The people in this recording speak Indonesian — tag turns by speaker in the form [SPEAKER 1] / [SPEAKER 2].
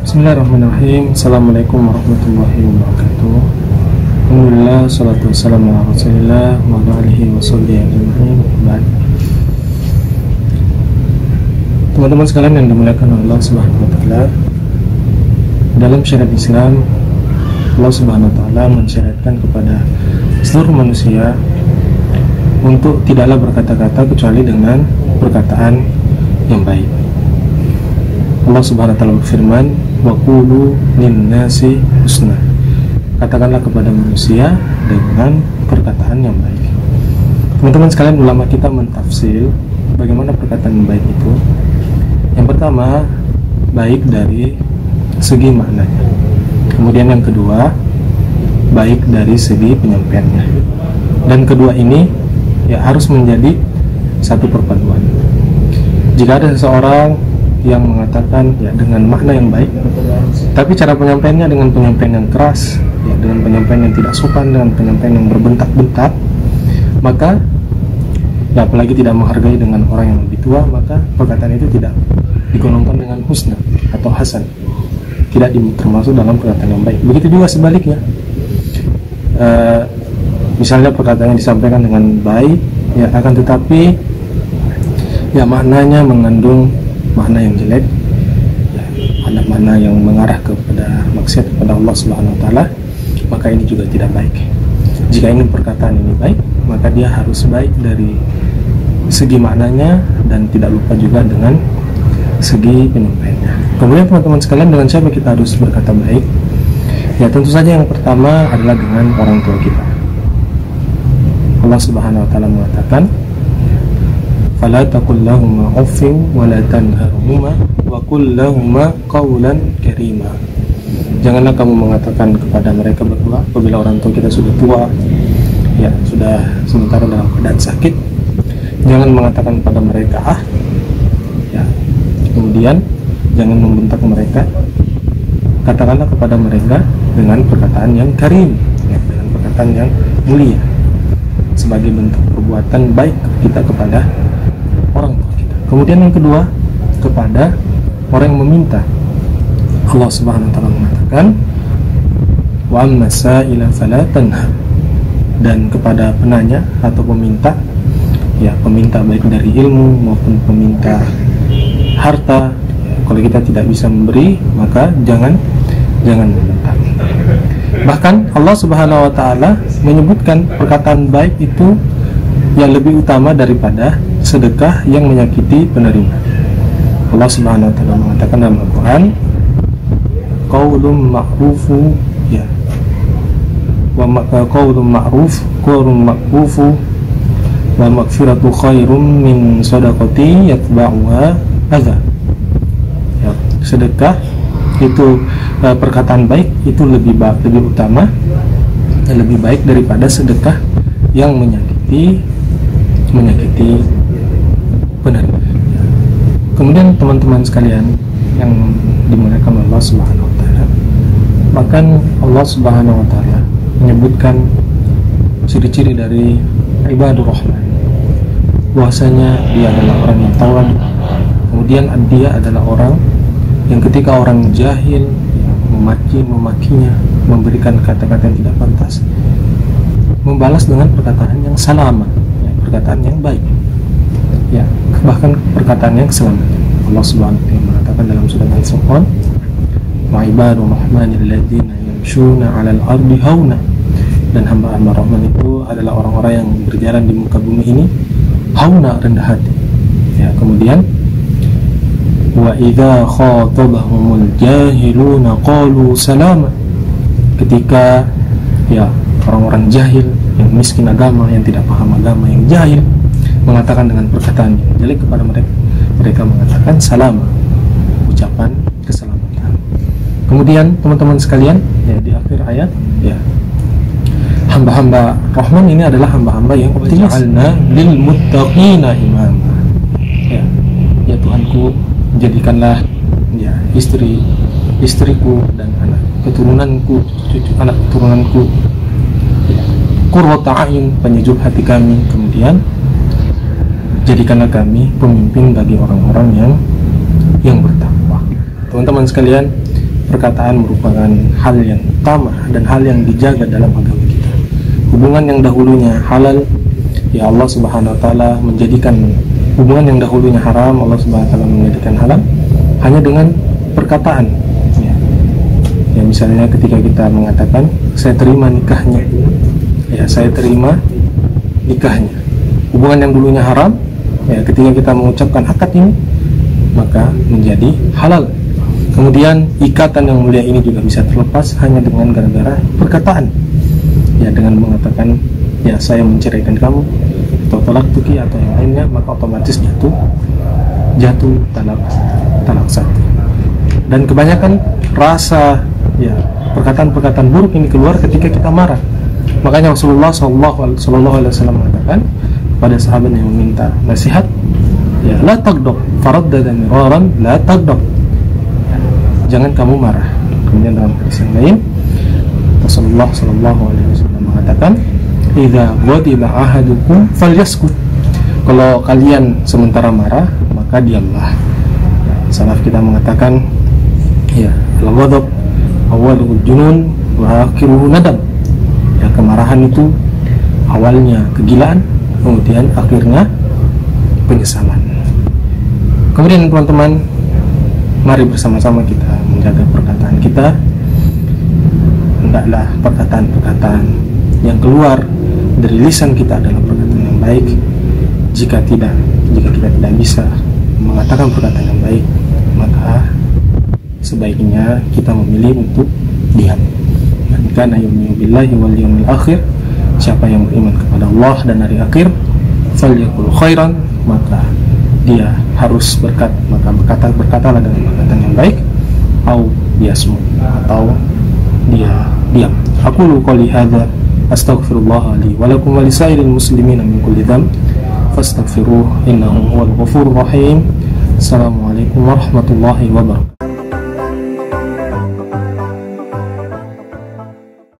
[SPEAKER 1] Bismillahirrahmanirrahim. Assalamualaikum warahmatullahi wabarakatuh. Alhamdulillah, salatu wassalamu ala rasulillah wa ala alihi wa sahbihi ajma'in. Teman-teman sekalian yang dimuliakan Allah Subhanahu wa taala, dalam syariat Islam Allah Subhanahu wa taala mensyariatkan kepada seluruh manusia untuk tidaklah berkata-kata kecuali dengan perkataan yang baik. Allah Subhanahu wa taala berfirman, wa qulu lin-nasi husna. Katakanlah kepada manusia dengan perkataan yang baik. Teman-teman sekalian, ulama kita mentafsir bagaimana perkataan yang baik itu. Yang pertama, baik dari segi maknanya. Kemudian yang kedua, baik dari segi penyampaiannya. Dan kedua ini ya harus menjadi satu perpaduan. Jika ada seseorang yang mengatakan ya dengan makna yang baik, tapi cara penyampaiannya dengan penyampaian yang keras, ya dengan penyampaian yang tidak sopan, dengan penyampaian yang berbentak-bentak, maka ya apalagi tidak menghargai dengan orang yang lebih tua, maka perkataan itu tidak digolongkan dengan husna atau hasan, tidak termasuk dalam perkataan yang baik. Begitu juga sebaliknya, misalnya perkataan yang disampaikan dengan baik, ya akan tetapi ya maknanya mengandung makna yang jelek, ya, ada makna yang mengarah kepada maksiat kepada Allah Subhanahu wa taala, maka ini juga tidak baik. Jika ingin perkataan ini baik, maka dia harus baik dari segi maknanya dan tidak lupa juga dengan segi penyampaiannya. Kemudian teman-teman sekalian, dengan siapa kita harus berkata baik? Ya tentu saja yang pertama adalah dengan orang tua kita. Allah Subhanahu wa taala mengatakan, fala taqul lahuma uffin wa la tanharhuma wa qul lahuma qawlan karima. Janganlah kamu mengatakan kepada mereka berdua apabila orang tua kita sudah tua, ya sudah sementara dalam keadaan sakit, jangan mengatakan kepada mereka ya. Kemudian jangan membentak mereka, katakanlah kepada mereka dengan perkataan yang karim, ya, dengan perkataan yang mulia, sebagai bentuk perbuatan baik kita kepada orang tua kita. Kemudian yang kedua, kepada orang yang meminta. Allah Subhanahu wa taala mengatakan, wa amma sa'ila fala tanhar. Dan kepada penanya atau peminta, ya peminta baik dari ilmu maupun peminta harta, ya, kalau kita tidak bisa memberi, maka jangan meminta. Bahkan Allah Subhanahu wa taala menyebutkan perkataan baik itu yang lebih utama daripada sedekah yang menyakiti penerima. Allah Subhanahu wa taala mengatakan dalam Al-Qur'an, qaulun ma'rufu, ya, wa qaulun ma'rufu wa maghfiratu khairum min shadaqati yatba'uha adza. Ya, sedekah itu perkataan baik itu lebih utama dan lebih baik daripada sedekah yang menyakiti penerima. Kemudian teman-teman sekalian yang dimuliakan Allah Subhanahu wa taala, bahkan Allah Subhanahu wa taala menyebutkan ciri-ciri dari ibadur rahman, bahwasanya dia adalah orang yang tawadu. Kemudian dia adalah orang yang ketika orang jahil memakinya, memberikan kata-kata yang tidak pantas, membalas dengan perkataan yang salama, ya, perkataan yang baik, ya, bahkan perkataan yang selamat. Allah Subhanahu wa taala mengatakan dalam surat Al-Furqan, wa ibadur rahmanil ladzina yamshuna 'alal ardi hauna. Dan hamba-hamba Rahman itu adalah orang-orang yang berjalan di muka bumi ini hauna, rendah hati. Ya, kemudian wa idza khatabahumul jahiluna qalu salama. Ketika ya orang-orang jahil yang miskin agama, yang tidak paham agama, yang jahil mengatakan dengan perkataan yang jelek kepada mereka mengatakan salama, ucapan keselamatan. Kemudian teman-teman sekalian, ya di akhir ayat, ya hamba-hamba Rahman ini adalah hamba-hamba yang optimis. Ja'alna lil muttaqina imama. Ya Tuhanku, jadikanlah ya istriku dan anak keturunanku, anak keturunanku, ya, qurrata a'yun, penyejuk hati kami. Kemudian jadikanlah kami pemimpin bagi orang-orang yang bertakwa. Teman-teman sekalian, perkataan merupakan hal yang utama dan hal yang dijaga dalam agama kita. Hubungan yang dahulunya halal, ya Allah Subhanahu wa taala menjadikan hubungan yang dahulunya haram, Allah Subhanahu wa taala menjadikan halal hanya dengan perkataan. Ya, misalnya ketika kita mengatakan saya terima nikahnya, ya saya terima nikahnya. Hubungan yang dulunya haram, ya ketika kita mengucapkan akad ini maka menjadi halal. Kemudian ikatan yang mulia ini juga bisa terlepas hanya dengan gara-gara perkataan, ya dengan mengatakan ya saya menceraikan kamu atau tolak tuki atau yang lainnya, maka otomatis jatuh talak satu. Dan kebanyakan rasa ya perkataan-perkataan buruk ini keluar ketika kita marah. Makanya Rasulullah SAW mengatakan pada sahabat yang meminta nasihat, ya la taghdab, faraddada miraran la taghdab, jangan kamu marah. Kemudian dalam hadis yang lain Rasulullah SAW mengatakan, idza ghadiba ahadukum falyaskut, kalau kalian sementara marah maka diamlah. Salaf kita mengatakan, ya al-ghadab awwaluhu junun wa akhiruhu nadam, ya kemarahan itu awalnya kegilaan, kemudian akhirnya penyesalan. Kemudian teman-teman, mari bersama-sama kita menjaga perkataan kita. Hendaklah perkataan-perkataan yang keluar dari lisan kita adalah perkataan yang baik. Jika kita tidak bisa mengatakan perkataan yang baik, maka sebaiknya kita memilih untuk diam. Man kana yu'minu billahi wal yawmil akhir, siapa yang beriman kepada Allah dan hari akhir, falyaqul khairan, maka dia harus berkatalah dengan perkataan yang baik, au yasmut, atau dia diam. Aqulu qouli hadza astaghfirullah li wa lakum wa lisairil muslimina min kulli dhanb fastaghfiruhu innahu huwal ghafurur rahim. Assalamualaikum warahmatullahi wabarakatuh.